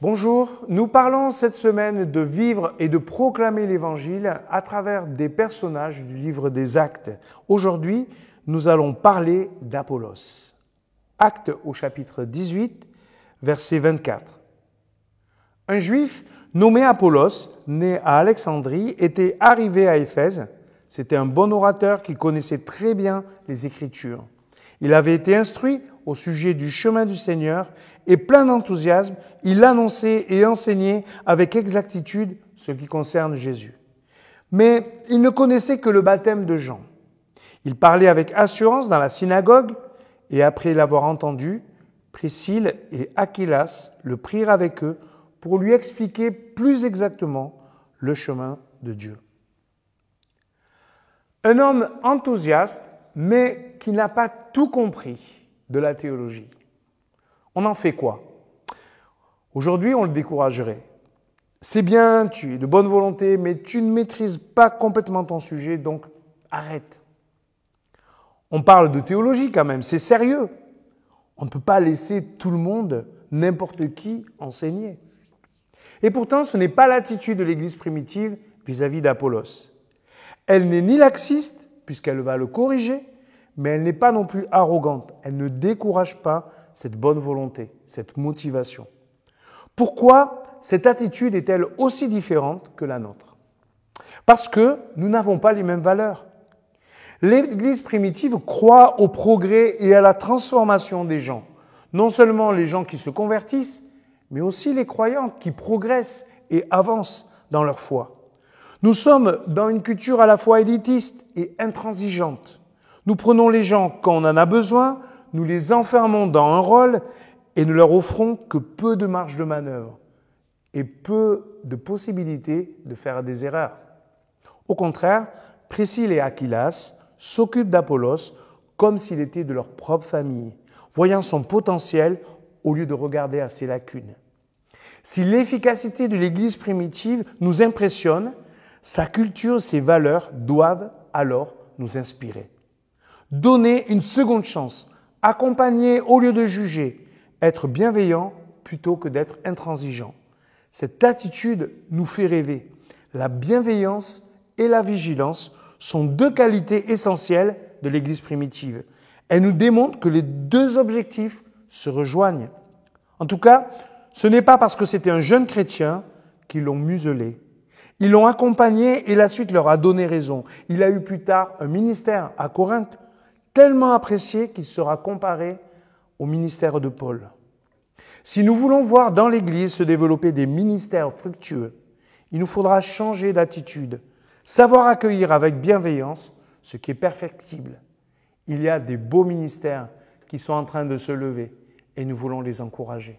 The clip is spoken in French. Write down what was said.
Bonjour, nous parlons cette semaine de vivre et de proclamer l'Évangile à travers des personnages du livre des Actes. Aujourd'hui, nous allons parler d'Apollos. Actes au chapitre 18, verset 24. Un juif nommé Apollos, né à Alexandrie, était arrivé à Éphèse. C'était un bon orateur qui connaissait très bien les Écritures. Il avait été instruit au sujet du chemin du Seigneur et plein d'enthousiasme, il annonçait et enseignait avec exactitude ce qui concerne Jésus. Mais il ne connaissait que le baptême de Jean. Il parlait avec assurance dans la synagogue et après l'avoir entendu, Priscille et Aquilas le prirent avec eux pour lui expliquer plus exactement le chemin de Dieu. Un homme enthousiaste, mais qui n'a pas tout compris de la théologie. On en fait quoi? Aujourd'hui, on le découragerait. C'est bien, tu es de bonne volonté, mais tu ne maîtrises pas complètement ton sujet, donc arrête. On parle de théologie quand même, c'est sérieux. On ne peut pas laisser tout le monde, n'importe qui, enseigner. Et pourtant, ce n'est pas l'attitude de l'Église primitive vis-à-vis d'Apollos. Elle n'est ni laxiste, puisqu'elle va le corriger, mais elle n'est pas non plus arrogante. Elle ne décourage pas cette bonne volonté, cette motivation. Pourquoi cette attitude est-elle aussi différente que la nôtre? Parce que nous n'avons pas les mêmes valeurs. L'Église primitive croit au progrès et à la transformation des gens. Non seulement les gens qui se convertissent, mais aussi les croyants qui progressent et avancent dans leur foi. Nous sommes dans une culture à la fois élitiste et intransigeante. Nous prenons les gens quand on en a besoin, nous les enfermons dans un rôle et ne leur offrons que peu de marge de manœuvre et peu de possibilités de faire des erreurs. Au contraire, Priscille et Aquilas s'occupent d'Apollos comme s'il était de leur propre famille, voyant son potentiel au lieu de regarder à ses lacunes. Si l'efficacité de l'Église primitive nous impressionne, sa culture, ses valeurs doivent alors nous inspirer. Donner une seconde chance, accompagner au lieu de juger, être bienveillant plutôt que d'être intransigeant. Cette attitude nous fait rêver. La bienveillance et la vigilance sont deux qualités essentielles de l'Église primitive. Elles nous démontrent que les deux objectifs se rejoignent. En tout cas, ce n'est pas parce que c'était un jeune chrétien qu'ils l'ont muselé. Ils l'ont accompagné et la suite leur a donné raison. Il a eu plus tard un ministère à Corinthe tellement apprécié qu'il sera comparé au ministère de Paul. Si nous voulons voir dans l'Église se développer des ministères fructueux, il nous faudra changer d'attitude, savoir accueillir avec bienveillance ce qui est perfectible. Il y a des beaux ministères qui sont en train de se lever et nous voulons les encourager.